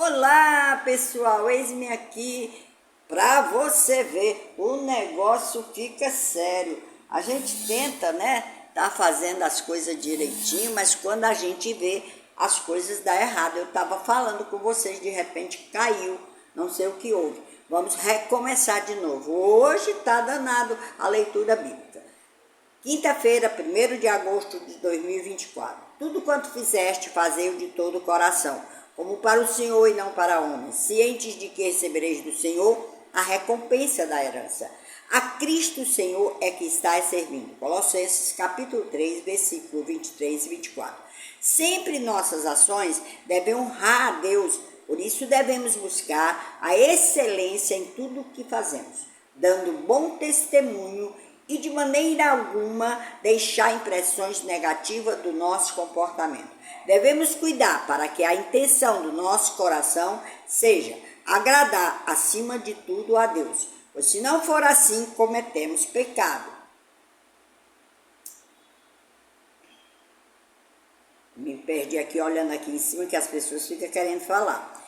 Olá, pessoal, eis-me aqui para você ver, o negócio fica sério. A gente tenta, tá fazendo as coisas direitinho, mas quando a gente vê, as coisas dão errado. Eu estava falando com vocês, de repente caiu, não sei o que houve. Vamos recomeçar de novo. Hoje está danado a leitura bíblica. Quinta-feira, 1º de agosto de 2024. Tudo quanto fizeste, fazei-o de todo o coração, como para o Senhor e não para homens, cientes de que recebereis do Senhor a recompensa da herança. A Cristo Senhor é que estáis servindo. Colossenses capítulo 3, versículo 23 e 24. Sempre nossas ações devem honrar a Deus, por isso devemos buscar a excelência em tudo o que fazemos, dando bom testemunho e de maneira alguma deixar impressões negativas do nosso comportamento. Devemos cuidar para que a intenção do nosso coração seja agradar acima de tudo a Deus, pois se não for assim, cometemos pecado. Me perdi aqui olhando aqui em cima que as pessoas ficam querendo falar.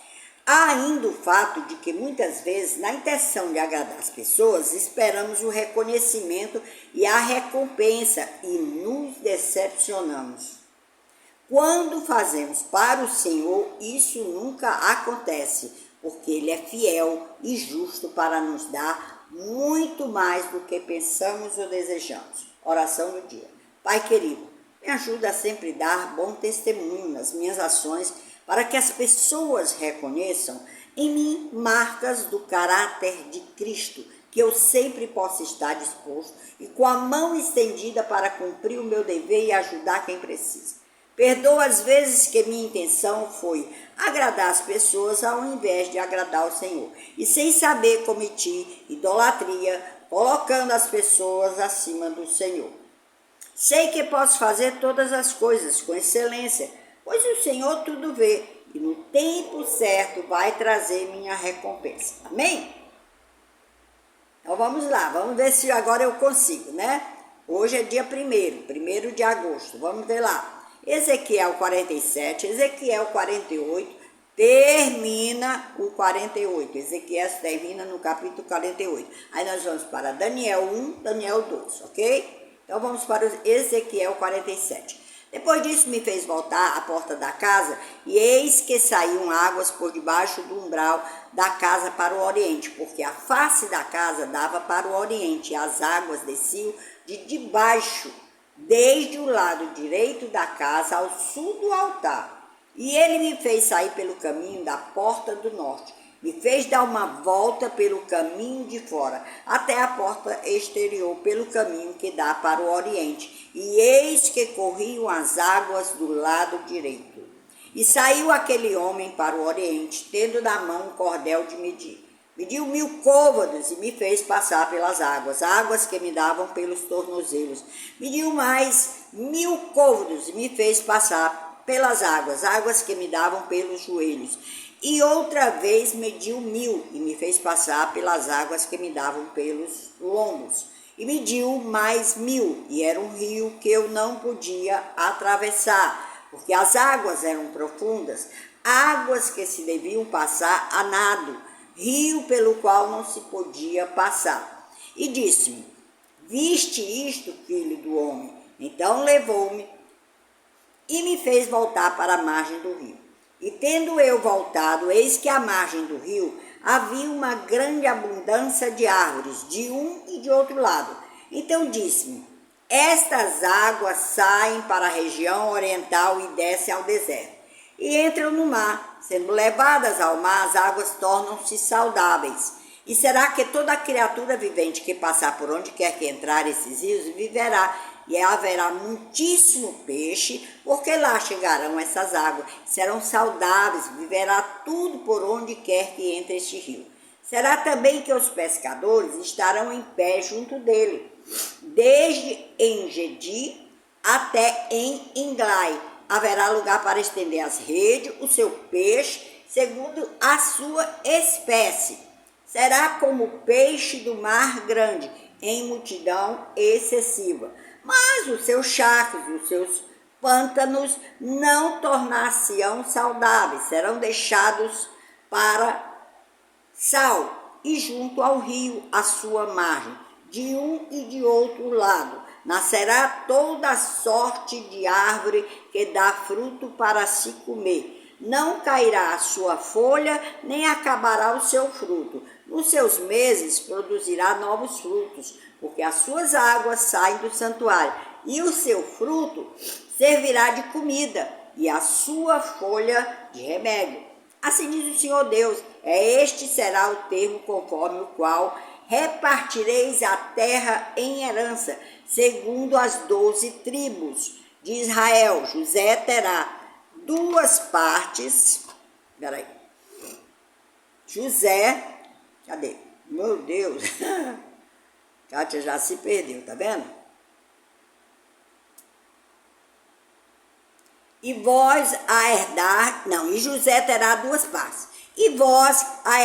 Há ainda o fato de que muitas vezes, na intenção de agradar as pessoas, esperamos o reconhecimento e a recompensa e nos decepcionamos. Quando fazemos para o Senhor, isso nunca acontece, porque Ele é fiel e justo para nos dar muito mais do que pensamos ou desejamos. Oração do dia. Pai querido, me ajuda a sempre dar bom testemunho nas minhas ações, para que as pessoas reconheçam em mim marcas do caráter de Cristo, que eu sempre possa estar disposto e com a mão estendida para cumprir o meu dever e ajudar quem precisa. Perdoa as vezes que minha intenção foi agradar as pessoas ao invés de agradar o Senhor, e sem saber cometi idolatria, colocando as pessoas acima do Senhor. Sei que posso fazer todas as coisas com excelência, pois o Senhor tudo vê, e no tempo certo vai trazer minha recompensa. Amém? Então vamos lá, vamos ver se agora eu consigo, Hoje é dia 1º de agosto, vamos ver lá. Ezequiel 47, Ezequiel 48, termina o 48. Ezequiel termina no capítulo 48. Aí nós vamos para Daniel 1, Daniel 2, ok? Então vamos para Ezequiel 47. Depois disso me fez voltar à porta da casa, e eis que saíam águas por debaixo do umbral da casa para o oriente, porque a face da casa dava para o oriente, e as águas desciam de debaixo, desde o lado direito da casa ao sul do altar. E ele me fez sair pelo caminho da porta do norte, me fez dar uma volta pelo caminho de fora, até a porta exterior, pelo caminho que dá para o oriente. E eis que corriam as águas do lado direito. E saiu aquele homem para o oriente, tendo na mão um cordel de medir. Mediu 1000 côvados e me fez passar pelas águas, águas que me davam pelos tornozelos. Mediu mais 1000 côvados e me fez passar pelas águas, águas que me davam pelos joelhos. E outra vez mediu 1000 e me fez passar pelas águas que me davam pelos lombos. E mediu mais 1000, e era um rio que eu não podia atravessar, porque as águas eram profundas, águas que se deviam passar a nado, rio pelo qual não se podia passar. E disse-me: viste isto, filho do homem? Então levou-me e me fez voltar para a margem do rio. E tendo eu voltado, eis que à margem do rio havia uma grande abundância de árvores, de um e de outro lado. Então disse-me: estas águas saem para a região oriental e descem ao deserto, e entram no mar. Sendo levadas ao mar, as águas tornam-se saudáveis. E será que toda criatura vivente que passar por onde quer que entrar esses rios viverá, e haverá muitíssimo peixe, porque lá chegarão essas águas, serão saudáveis, viverá tudo por onde quer que entre este rio. Será também que os pescadores estarão em pé junto dele, desde Engedi até em Englai. Haverá lugar para estender as redes, o seu peixe, segundo a sua espécie. Será como o peixe do mar grande, em multidão excessiva. Mas os seus charcos e os seus pântanos não tornar-se-ão saudáveis, serão deixados para Sal, e junto ao rio, à sua margem, de um e de outro lado, nascerá toda sorte de árvore que dá fruto para se comer. Não cairá a sua folha, nem acabará o seu fruto. Nos seus meses produzirá novos frutos, porque as suas águas saem do santuário, e o seu fruto servirá de comida, e a sua folha de remédio. Assim diz o Senhor Deus, este será o termo conforme o qual repartireis a terra em herança, segundo as 12 tribos de Israel. José terá duas partes. Peraí. José, cadê? Meu Deus. Kátia já se perdeu, tá vendo? E vós a herdar, não, e José terá duas partes. E vós a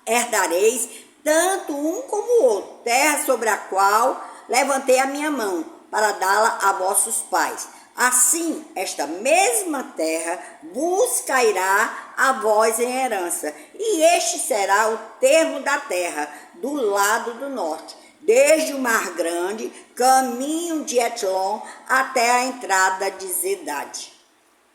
herdareis, tanto um como o outro, terra sobre a qual levantei a minha mão, para dá-la a vossos pais. Assim, esta mesma terra vos cairá a vós em herança, e este será o termo da terra, do lado do norte, desde o Mar Grande, caminho de Etlon, até a entrada de Zedade.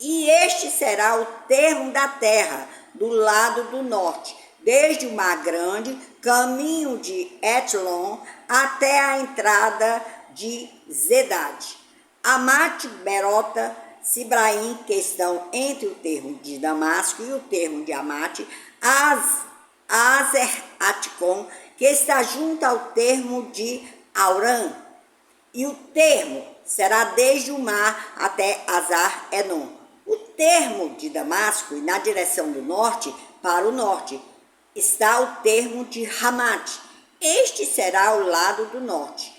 E este será o termo da terra, do lado do norte, desde o Mar Grande, caminho de Etlon, até a entrada de Zedade. Amate, Berota, Sibraim, que estão entre o termo de Damasco e o termo de Amate, Azer Aticom, que está junto ao termo de Aurã, e o termo será desde o mar até Azar Enon. O termo de Damasco, e na direção do norte, para o norte, está o termo de Hamat. Este será o lado do norte.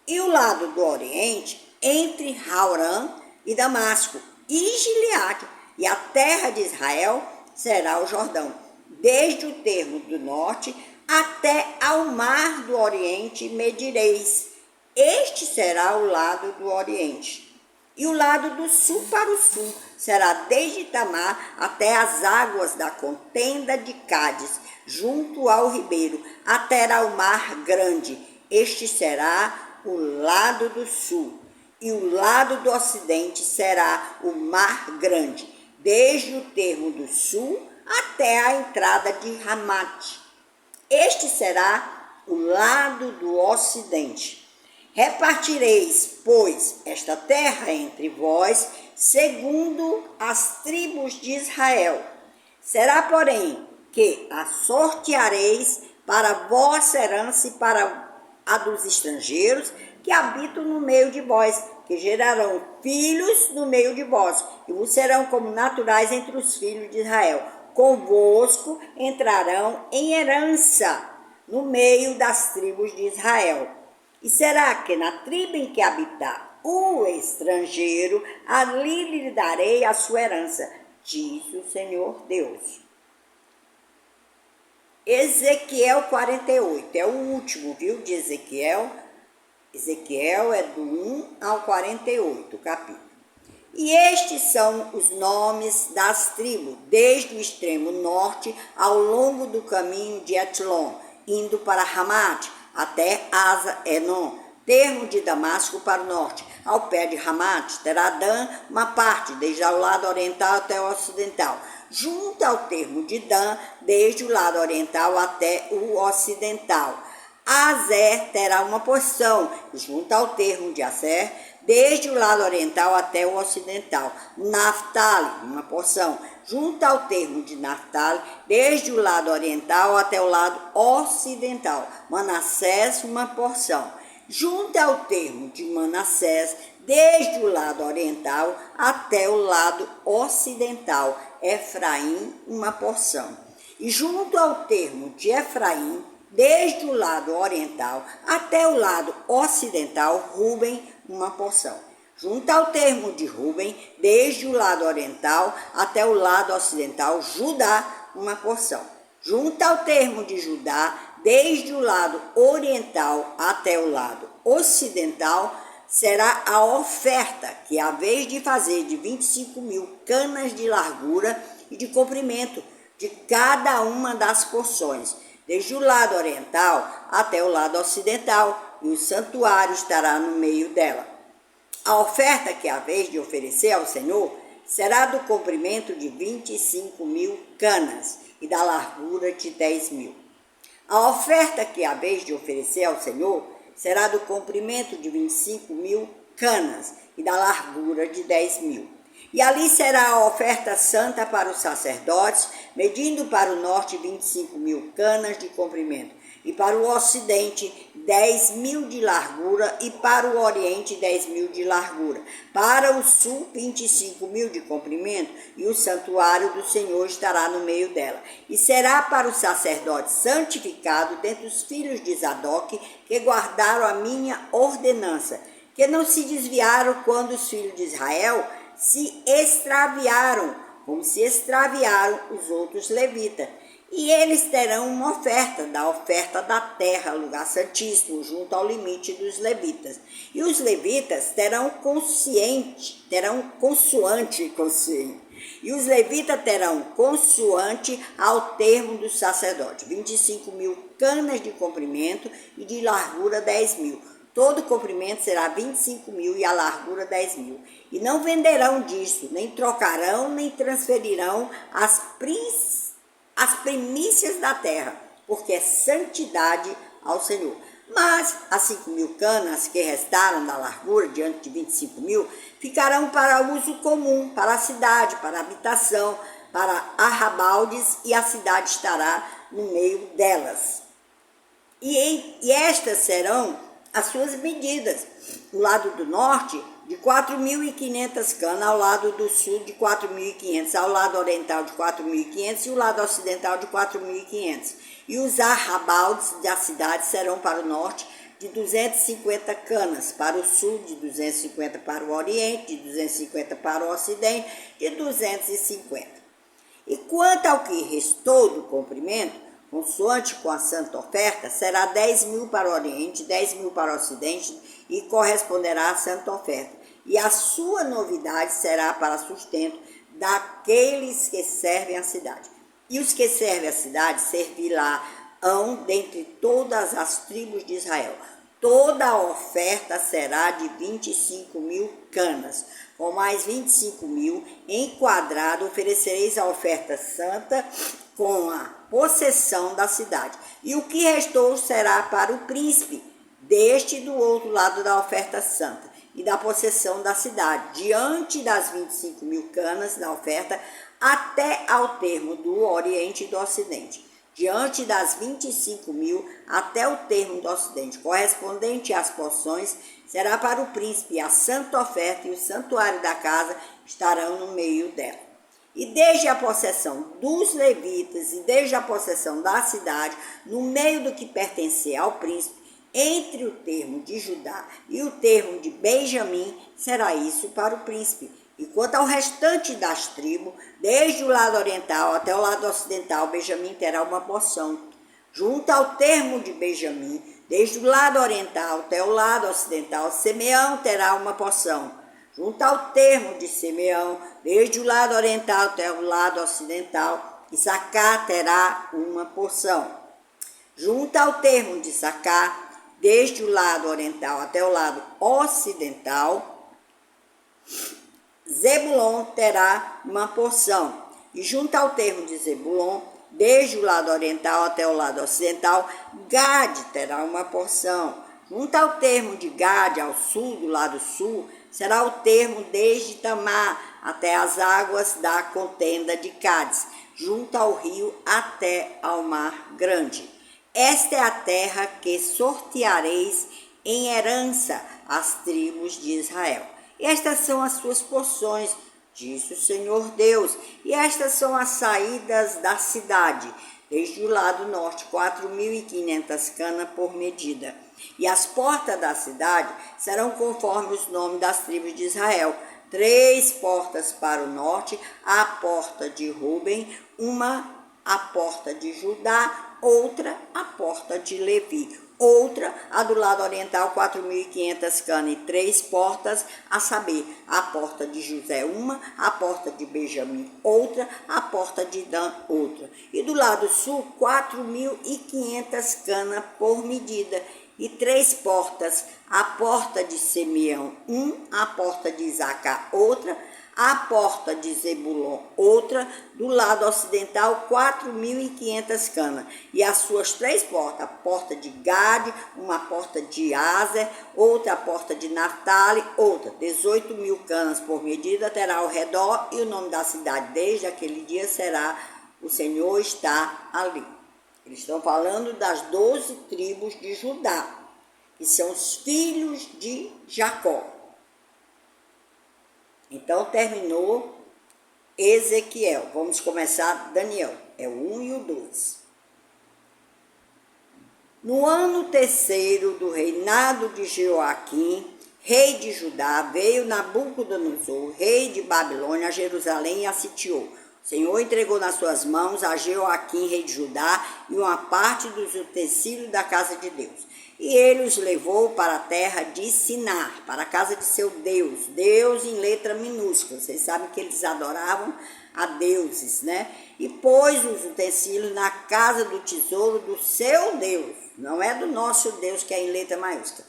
E o lado do oriente, entre Haurã e Damasco, e Gileade, e a terra de Israel será o Jordão, desde o termo do norte até ao mar do oriente medireis. Este será o lado do oriente. E o lado do sul para o sul será desde Tamar até as águas da contenda de Cádiz, junto ao ribeiro, até ao mar grande. Este será o lado do sul. E o lado do ocidente será o mar grande, desde o termo do sul até a entrada de Ramate. Este será o lado do ocidente. Repartireis, pois, esta terra entre vós, segundo as tribos de Israel. Será, porém, que a sorteareis para vossa herança e para a dos estrangeiros que habitam no meio de vós, que gerarão filhos no meio de vós, e vos serão como naturais entre os filhos de Israel. Convosco entrarão em herança no meio das tribos de Israel. E será que na tribo em que habitar o estrangeiro, ali lhe darei a sua herança, diz o Senhor Deus. Ezequiel 48, é o último, viu, de Ezequiel. Ezequiel é do 1 ao 48, capítulo. E estes são os nomes das tribos, desde o extremo norte ao longo do caminho de Etlon, indo para Hamat, até Asa-Enon, termo de Damasco para o norte. Ao pé de Hamat terá Dan uma parte, desde o lado oriental até o ocidental, junto ao termo de Dan, desde o lado oriental até o ocidental. Azer terá uma porção, junto ao termo de Azer, desde o lado oriental até o ocidental. Naftali, uma porção, junto ao termo de Naftali, desde o lado oriental até o lado ocidental. Manassés, uma porção, junto ao termo de Manassés, desde o lado oriental até o lado ocidental. Efraim, uma porção, e junto ao termo de Efraim, desde o lado oriental até o lado ocidental, Ruben, uma porção. Junto ao termo de Ruben, desde o lado oriental até o lado ocidental, Judá, uma porção. Junto ao termo de Judá, desde o lado oriental até o lado ocidental, será a oferta, que é a vez de fazer de 25.000 canas de largura e de comprimento, de cada uma das porções, desde o lado oriental até o lado ocidental, e o santuário estará no meio dela. A oferta que haveis de oferecer ao Senhor será do comprimento de 25.000 canas e da largura de 10.000. A oferta que haveis de oferecer ao Senhor será do comprimento de 25.000 canas e da largura de 10.000. E ali será a oferta santa para os sacerdotes, medindo para o norte 25.000 canas de comprimento, e para o ocidente 10.000 de largura, e para o oriente 10.000 de largura. Para o sul 25.000 de comprimento, e o santuário do Senhor estará no meio dela. E será para o sacerdote santificado dentre os filhos de Zadok, que guardaram a minha ordenança, que não se desviaram quando os filhos de Israel se extraviaram, como se extraviaram os outros levitas. E eles terão uma oferta da terra, lugar santíssimo, junto ao limite dos levitas. E os levitas terão consoante. E os levitas terão consoante ao termo do sacerdote, 25.000 canas de comprimento e de largura 10.000. Todo o comprimento será 25.000 e a largura 10.000. E não venderão disso, nem trocarão, nem transferirão as primícias da terra, porque é santidade ao Senhor. Mas as 5.000 canas que restaram da largura, diante de 25.000, ficarão para uso comum, para a cidade, para a habitação, para arrabaldes, e a cidade estará no meio delas. E estas serão as suas medidas: o lado do norte de 4.500 canas, ao lado do sul de 4.500, ao lado oriental de 4.500 e o lado ocidental de 4.500. E os arrabaldes da cidade serão para o norte de 250 canas, para o sul de 250 para o oriente, de 250 para o ocidente, de 250. E quanto ao que restou do comprimento, consoante com a santa oferta, será 10.000 para o oriente, 10.000 para o ocidente, e corresponderá à santa oferta. E a sua novidade será para sustento daqueles que servem a cidade. E os que servem a cidade servirão dentre todas as tribos de Israel. Toda a oferta será de 25.000 canas. Com mais 25.000 enquadrado, oferecereis a oferta santa com a possessão da cidade. E o que restou será para o príncipe, deste e do outro lado da oferta santa e da possessão da cidade, diante das 25.000 canas da oferta, até ao termo do oriente e do ocidente, diante das 25.000 até o termo do ocidente, correspondente às porções, será para o príncipe, a santa oferta e o santuário da casa estarão no meio dela. E desde a possessão dos levitas e desde a possessão da cidade, no meio do que pertencer ao príncipe, entre o termo de Judá e o termo de Benjamim, será isso para o príncipe. E quanto ao restante das tribos, desde o lado oriental até o lado ocidental, Benjamim terá uma porção. Junto ao termo de Benjamim, desde o lado oriental até o lado ocidental, Simeão terá uma porção. Junto ao termo de Simeão, desde o lado oriental até o lado ocidental, Issacar terá uma porção. Junto ao termo de Issacar, desde o lado oriental até o lado ocidental, Zebulon terá uma porção. E junto ao termo de Zebulon, desde o lado oriental até o lado ocidental, Gade terá uma porção. Junto ao termo de Gade, ao sul, do lado sul, será o termo desde Tamar até as águas da contenda de Cádiz, junto ao rio até ao mar grande. Esta é a terra que sorteareis em herança às tribos de Israel. E estas são as suas porções, disse o Senhor Deus. E estas são as saídas da cidade, desde o lado norte, 4.500 canas por medida. E as portas da cidade serão conforme os nomes das tribos de Israel. 3 portas para o norte, a porta de Ruben, uma a porta de Judá, outra a porta de Levi. outra, a do lado oriental, 4.500 canas e 3 portas, a saber, a porta de José uma, a porta de Benjamim outra, a porta de Dan outra. E do lado sul, 4.500 canas por medida e 3 portas, a porta de Simeão a porta de Isacar outra, a porta de Zebulon outra, do lado ocidental 4.500 canas, e as suas 3 portas, a porta de Gade, uma porta de Aser, outra porta de Naftali, outra, 18.000 canas por medida terá ao redor, e o nome da cidade desde aquele dia será O Senhor está ali. Eles estão falando das 12 tribos de Judá, que são os filhos de Jacó. Então, terminou Ezequiel. Vamos começar Daniel. É o 1 e o 2. No ano 3º do reinado de Jeoaquim, rei de Judá, veio Nabucodonosor, rei de Babilônia, a Jerusalém e a sitiou. O Senhor entregou nas suas mãos a Jeoaquim, rei de Judá, e uma parte dos utensílios da casa de Deus. E ele os levou para a terra de Sinar, para a casa de seu Deus, Deus em letra minúscula. Vocês sabem que eles adoravam a deuses, né? E pôs os utensílios na casa do tesouro do seu Deus, não é do nosso Deus, que é em letra maiúscula.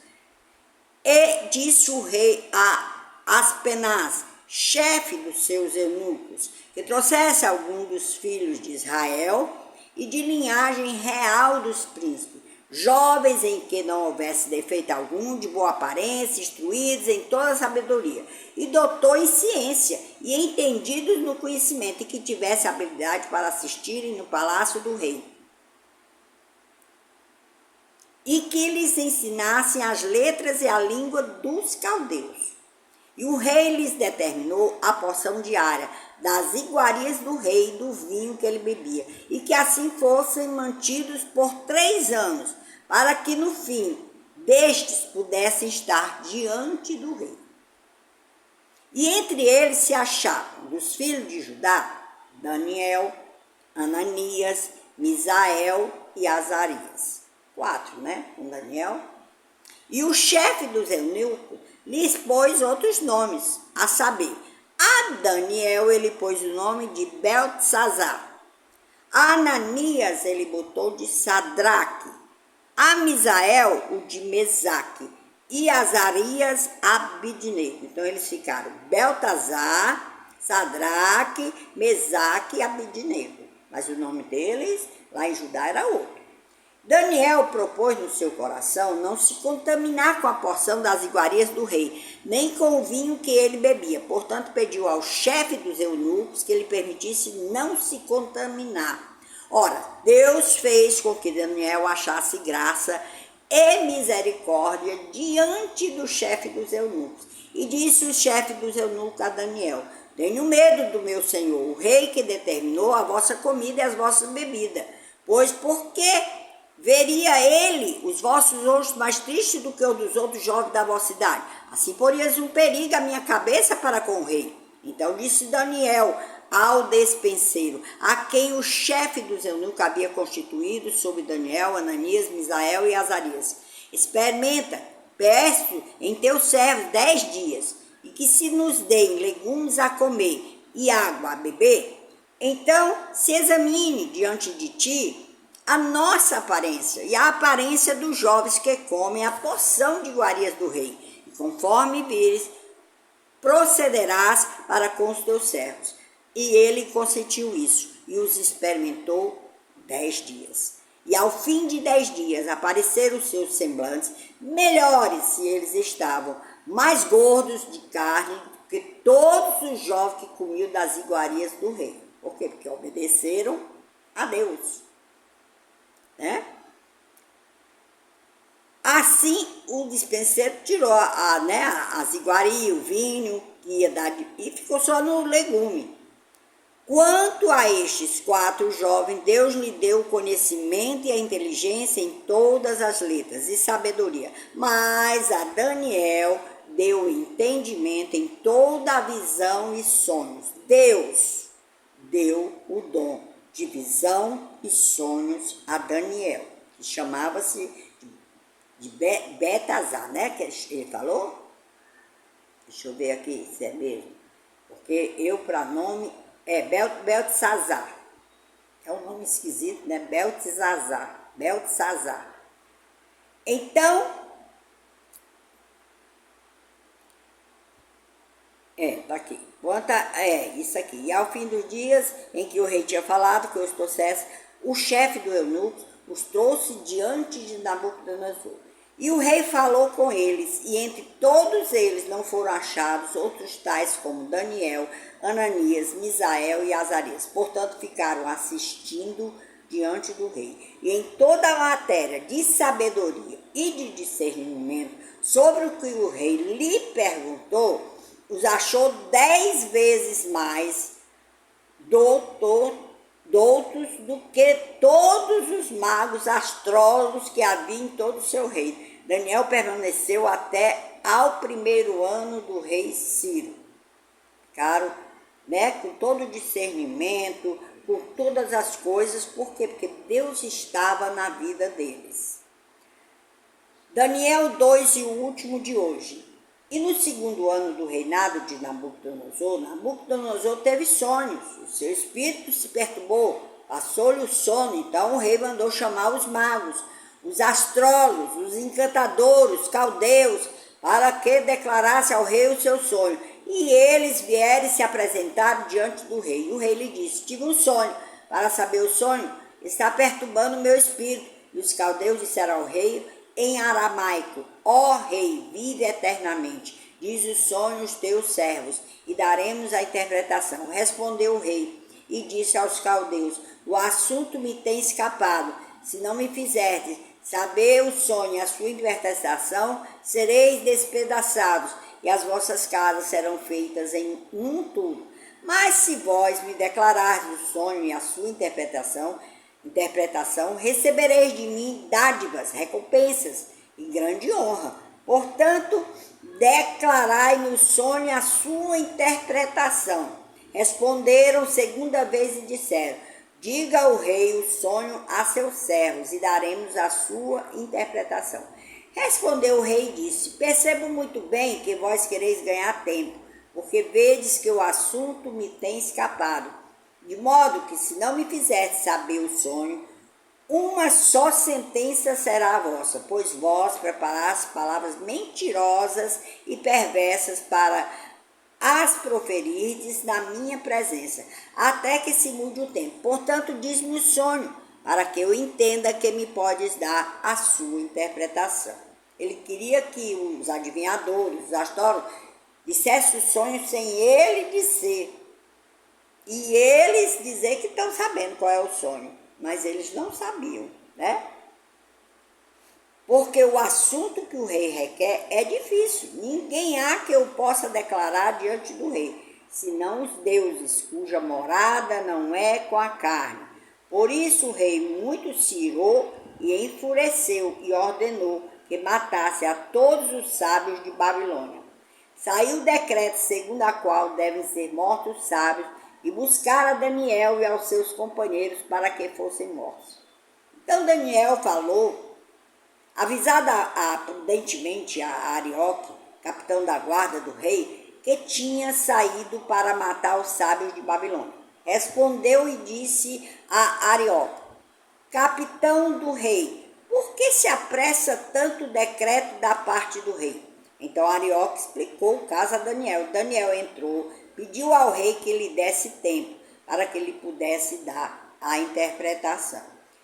E disse o rei a Aspenaz, chefe dos seus eunucos, que trouxesse algum dos filhos de Israel e de linhagem real dos príncipes, jovens em que não houvesse defeito algum, de boa aparência, instruídos em toda sabedoria, e doutor em ciência, e entendidos no conhecimento, e que tivesse habilidade para assistirem no palácio do rei. E que lhes ensinassem as letras e a língua dos caldeus. E o rei lhes determinou a porção diária das iguarias do rei e do vinho que ele bebia, e que assim fossem mantidos por 3 anos, para que no fim destes pudessem estar diante do rei. E entre eles se achavam dos filhos de Judá, Daniel, Ananias, Misael e Azarias. 4, né? Com Daniel. E o chefe dos eunucos lhes pôs outros nomes, a saber, a Daniel ele pôs o nome de Beltesazar, a Ananias ele botou de Sadraque, a Misael o de Mesaque, e Azarias Abidnego. Então eles ficaram Beltesazar, Sadraque, Mesaque e Abidnego, mas o nome deles lá em Judá era outro. Daniel propôs no seu coração não se contaminar com a porção das iguarias do rei, nem com o vinho que ele bebia. Portanto, pediu ao chefe dos eunucos que lhe permitisse não se contaminar. Ora, Deus fez com que Daniel achasse graça e misericórdia diante do chefe dos eunucos. E disse o chefe dos eunucos a Daniel: tenho medo do meu senhor, o rei que determinou a vossa comida e as vossas bebidas, pois porque veria ele os vossos rostos mais tristes do que os dos outros jovens da vossa idade. Assim porias um perigo à minha cabeça para com o rei. Então disse Daniel ao despenseiro, a quem o chefe dos eunucos havia constituído sobre Daniel, Ananias, Misael e Azarias: experimenta, peço em teus servos 10 dias, e que se nos deem legumes a comer e água a beber, então se examine diante de ti a nossa aparência e a aparência dos jovens que comem a porção de iguarias do rei. E conforme vires, procederás para com os teus servos. E ele consentiu isso, e os experimentou 10 dias. E ao fim de 10 dias apareceram os seus semblantes melhores, se eles estavam mais gordos de carne do que todos os jovens que comiam das iguarias do rei. Por quê? Porque obedeceram a Deus. Né? Assim o dispenseiro tirou as iguarias, o vinho que ia dar e ficou só no legume. Quanto a estes 4 jovens, Deus lhe deu o conhecimento e a inteligência em todas as letras e sabedoria, mas a Daniel deu entendimento em toda a visão e sonhos. Deus deu o dom de visão e sonhos a Daniel, que chamava-se de Betazar, né? Que ele falou? Deixa eu ver aqui se é mesmo. Porque para nome é Beltesazar. É um nome esquisito, né? Beltesazar. Beltesazar. Então, tá aqui. Isso aqui. E ao fim dos dias em que o rei tinha falado que os trouxesse, o chefe do eunuco os trouxe diante de Nabucodonosor. E o rei falou com eles, e entre todos eles não foram achados outros tais como Daniel, Ananias, Misael e Azarias. Portanto, ficaram assistindo diante do rei. E em toda a matéria de sabedoria e de discernimento sobre o que o rei lhe perguntou, os achou 10 vezes mais doutos do que todos os magos astrólogos que havia em todo o seu reino. Daniel permaneceu até ao primeiro ano do rei Ciro. Ficaram, né, com todo o discernimento, com todas as coisas. Por quê? Porque Deus estava na vida deles. Daniel 2 e o último de hoje. E no segundo ano do reinado de Nabucodonosor teve sonhos. O seu espírito se perturbou, passou-lhe o sono. Então o rei mandou chamar os magos, os astrólogos, os encantadores, os caldeus, para que declarasse ao rei o seu sonho. E eles vieram e se apresentaram diante do rei. E o rei lhe disse: tive um sonho. Para saber o sonho, está perturbando o meu espírito. E os caldeus disseram ao rei em aramaico: ó rei, vive eternamente. Diz o sonho aos teus servos, e daremos a interpretação. Respondeu o rei e disse aos caldeus: o assunto me tem escapado. Se não me fizerdes saber o sonho e a sua interpretação, sereis despedaçados, e as vossas casas serão feitas em um túmulo. Mas se vós me declarardes o sonho e a sua interpretação, recebereis de mim dádivas, recompensas e grande honra. Portanto, declarai-me o sonho e a sua interpretação. Responderam segunda vez e disseram: diga ao rei o sonho a seus servos, e daremos a sua interpretação. Respondeu o rei e disse: percebo muito bem que vós quereis ganhar tempo, porque vedes que o assunto me tem escapado. De modo que, se não me fizerdes saber o sonho, uma só sentença será a vossa, pois vós preparaste palavras mentirosas e perversas para as proferirdes na minha presença, até que se mude o tempo. Portanto, diz-me o sonho, para que eu entenda que me podes dar a sua interpretação. Ele queria que os adivinhadores, os astrólogos, dissessem o sonho sem ele dizer. E eles dizer que estão sabendo qual é o sonho, mas eles não sabiam, né? Porque o assunto que o rei requer é difícil. Ninguém há que eu possa declarar diante do rei, senão os deuses, cuja morada não é com a carne. Por isso o rei muito se irou e enfureceu e ordenou que matasse a todos os sábios de Babilônia. Saiu o decreto segundo a qual devem ser mortos os sábios, e buscaram a Daniel e aos seus companheiros para que fossem mortos. Então Daniel falou, avisada prudentemente a Arioque, capitão da guarda do rei, que tinha saído para matar os sábios de Babilônia. Respondeu e disse a Arioque: capitão do rei, por que se apressa tanto o decreto da parte do rei? Então Arioque explicou o caso a Daniel. Daniel entrou, pediu ao rei que lhe desse tempo, para que ele pudesse dar a interpretação.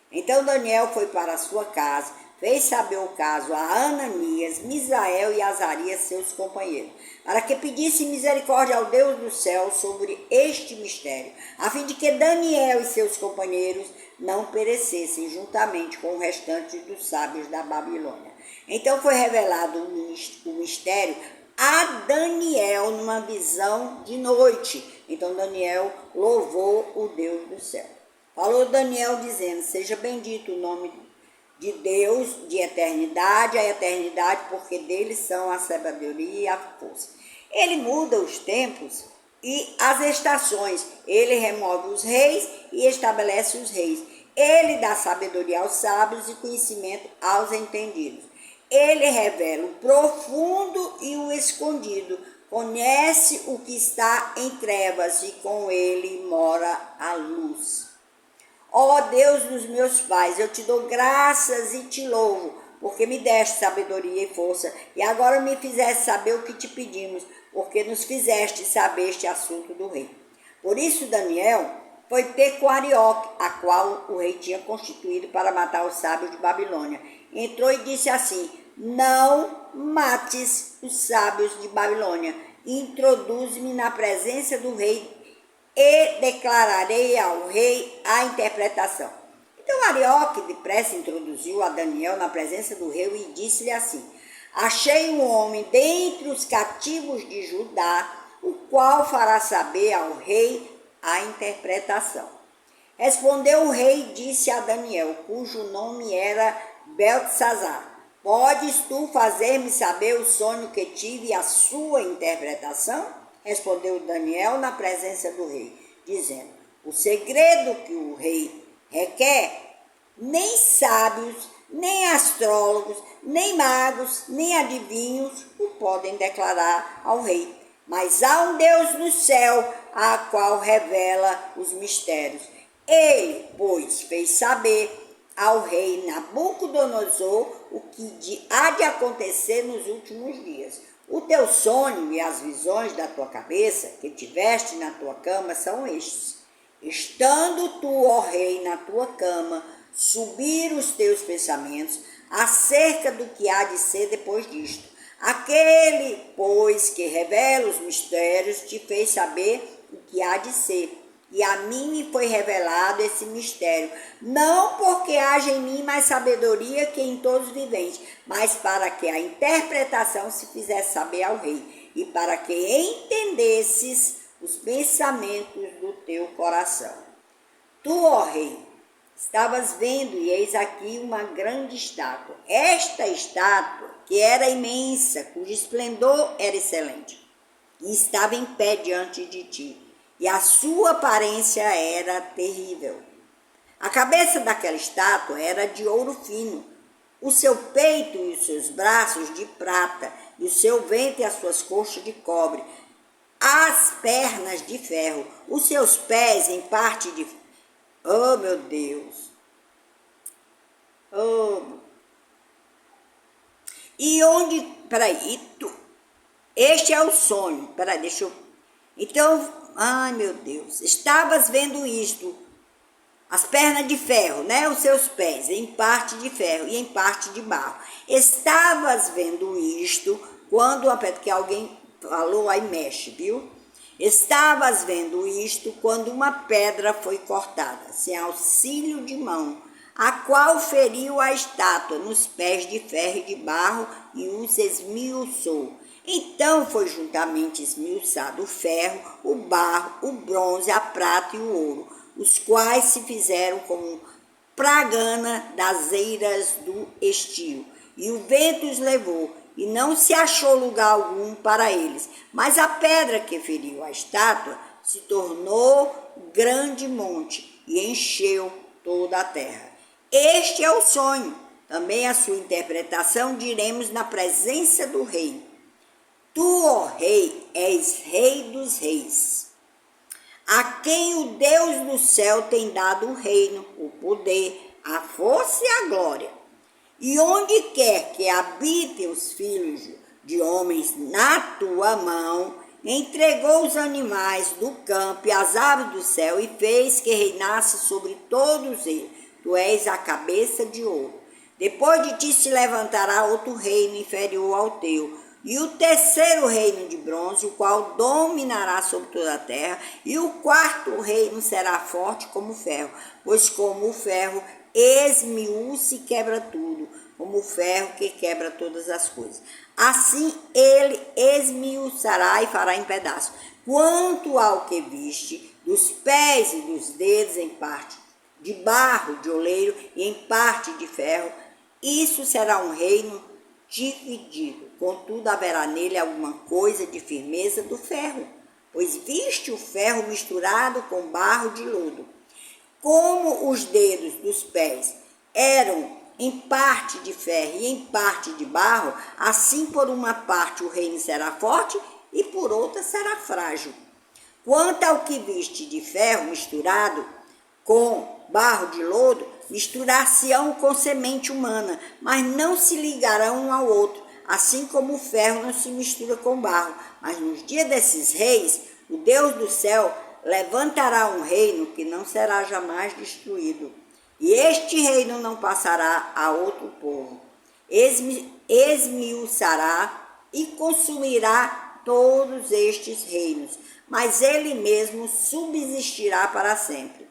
Então Daniel foi para a sua casa, fez saber o caso a Ananias, Misael e Azarias, seus companheiros, para que pedisse misericórdia ao Deus do céu sobre este mistério, a fim de que Daniel e seus companheiros não perecessem juntamente com o restante dos sábios da Babilônia. Então foi revelado o mistério a Daniel numa visão de noite. Então Daniel louvou o Deus do céu. Falou Daniel dizendo: seja bendito o nome de Deus de eternidade a eternidade, porque dele são a sabedoria e a força. Ele muda os tempos e as estações. Ele remove os reis e estabelece os reis. Ele dá sabedoria aos sábios e conhecimento aos entendidos. Ele revela o profundo e o escondido, conhece o que está em trevas e com ele mora a luz. Ó Deus dos meus pais, eu te dou graças e te louvo, porque me deste sabedoria e força, e agora me fizeste saber o que te pedimos, porque nos fizeste saber este assunto do rei. Por isso Daniel foi ter com Arioque, a qual o rei tinha constituído para matar os sábios de Babilônia. Entrou e disse assim: não mates os sábios de Babilônia, introduz-me na presença do rei e declararei ao rei a interpretação. Então Arioque depressa introduziu a Daniel na presença do rei e disse-lhe assim: achei um homem dentre os cativos de Judá, o qual fará saber ao rei a interpretação. Respondeu o rei e disse a Daniel, cujo nome era Beltesazar: podes tu fazer-me saber o sonho que tive e a sua interpretação? Respondeu Daniel na presença do rei, dizendo: o segredo que o rei requer, nem sábios, nem astrólogos, nem magos, nem adivinhos o podem declarar ao rei. Mas há um Deus no céu, a qual revela os mistérios. Ele, pois, fez saber ao rei Nabucodonosor o que há de acontecer nos últimos dias. O teu sonho e as visões da tua cabeça, que tiveste na tua cama, são estes. Estando tu, ó rei, na tua cama, subir os teus pensamentos acerca do que há de ser depois disto. Aquele, pois, que revela os mistérios, te fez saber o que há de ser. E a mim me foi revelado esse mistério, não porque haja em mim mais sabedoria que em todos os viventes, mas para que a interpretação se fizesse saber ao rei, e para que entendesses os pensamentos do teu coração. Tu, ó rei, estavas vendo, e eis aqui uma grande estátua. Esta estátua, que era imensa, cujo esplendor era excelente, e estava em pé diante de ti, e a sua aparência era terrível. A cabeça daquela estátua era de ouro fino, o seu peito e os seus braços de prata, e o seu ventre e as suas coxas de cobre, as pernas de ferro, os seus pés em parte de... Oh, meu Deus! Oh! E onde... Peraí, este é o sonho. Peraí, deixa eu... Então, ai meu Deus, estavas vendo isto, as pernas de ferro, né? Os seus pés, em parte de ferro e em parte de barro. Estavas vendo isto, quando, que alguém falou, aí mexe, viu? Estavas vendo isto, quando uma pedra foi cortada, sem auxílio de mão, a qual feriu a estátua nos pés de ferro e de barro e os esmiuçou. Então foi juntamente esmiuçado o ferro, o barro, o bronze, a prata e o ouro, os quais se fizeram como pragana das eiras do estio. E o vento os levou, e não se achou lugar algum para eles. Mas a pedra que feriu a estátua se tornou grande monte e encheu toda a terra. Este é o sonho. Também a sua interpretação diremos na presença do rei. Tu, ó rei, és rei dos reis, a quem o Deus do céu tem dado o reino, o poder, a força e a glória. E onde quer que habitem os filhos de homens na tua mão, entregou os animais do campo e as aves do céu e fez que reinasse sobre todos eles. Tu és a cabeça de ouro. Depois de ti se levantará outro reino inferior ao teu, e o terceiro reino de bronze, o qual dominará sobre toda a terra, e o quarto reino será forte como o ferro, pois como o ferro esmiúça e quebra tudo, como o ferro que quebra todas as coisas. Assim ele esmiuçará e fará em pedaços. Quanto ao que viste, dos pés e dos dedos em parte de barro de oleiro e em parte de ferro, isso será um reino dividido. Contudo, haverá nele alguma coisa de firmeza do ferro, pois viste o ferro misturado com barro de lodo. Como os dedos dos pés eram em parte de ferro e em parte de barro, assim por uma parte o reino será forte e por outra será frágil. Quanto ao que viste de ferro misturado com barro de lodo, misturar-se-ão com semente humana, mas não se ligarão um ao outro, assim como o ferro não se mistura com barro. Mas nos dias desses reis, o Deus do céu levantará um reino que não será jamais destruído. E este reino não passará a outro povo. Esmiuçará e consumirá todos estes reinos, mas ele mesmo subsistirá para sempre.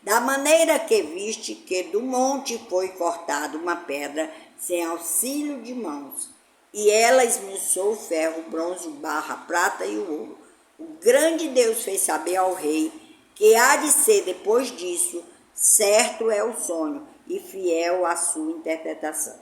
Da maneira que viste que do monte foi cortada uma pedra sem auxílio de mãos, e ela esmiuçou o ferro, o bronze, o barro, a prata e o ouro. O grande Deus fez saber ao rei que há de ser depois disso, certo é o sonho e fiel a sua interpretação.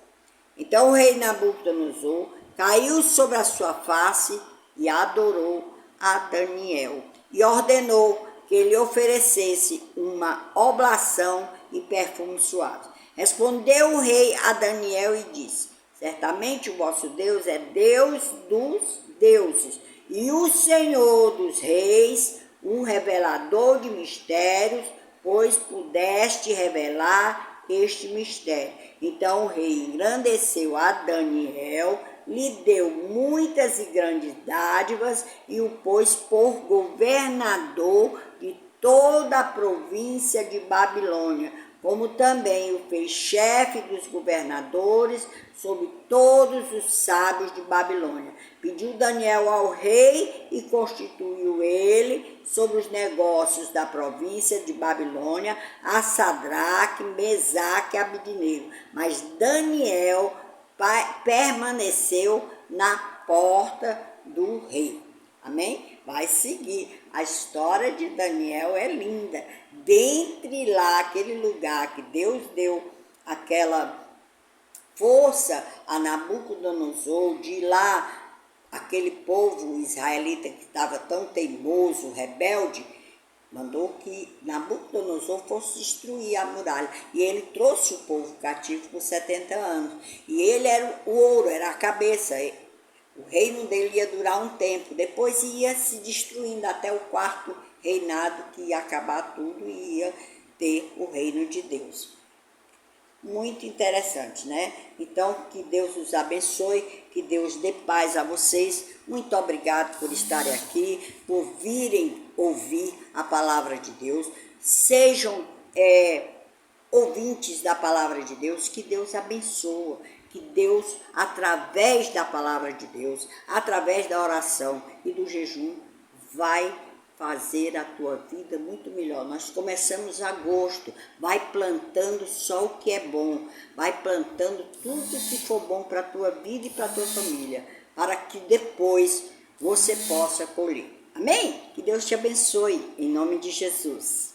Então o rei Nabucodonosor caiu sobre a sua face e adorou a Daniel e ordenou que lhe oferecesse uma oblação e perfume suave. Respondeu o rei a Daniel e disse: certamente o vosso Deus é Deus dos deuses e o Senhor dos reis, um revelador de mistérios, pois pudeste revelar este mistério. Então o rei engrandeceu a Daniel, lhe deu muitas e grandes dádivas e o pôs por governador de toda a província de Babilônia, como também o fez chefe dos governadores sobre todos os sábios de Babilônia. Pediu Daniel ao rei e constituiu ele sobre os negócios da província de Babilônia a Sadraque, Mesaque e Abednego. Mas Daniel permaneceu na porta do rei. Amém? Vai seguir. A história de Daniel é linda. Dentre lá, aquele lugar que Deus deu aquela força a Nabucodonosor, de lá, aquele povo israelita que estava tão teimoso, rebelde, mandou que Nabucodonosor fosse destruir a muralha. E ele trouxe o povo cativo por 70 anos. E ele era o ouro, era a cabeça. O reino dele ia durar um tempo. Depois ia se destruindo até o quarto reinado, que ia acabar tudo e ia ter o reino de Deus. Muito interessante, né? Então, que Deus os abençoe, que Deus dê paz a vocês. Muito obrigado por estarem aqui, por virem ouvir a palavra de Deus. Sejam ouvintes da palavra de Deus, que Deus abençoa, que Deus, através da palavra de Deus, através da oração e do jejum, vai fazer a tua vida muito melhor. Nós começamos agosto, vai plantando só o que é bom, vai plantando tudo que for bom para a tua vida e para a tua família, para que depois você possa colher. Amém? Que Deus te abençoe, em nome de Jesus.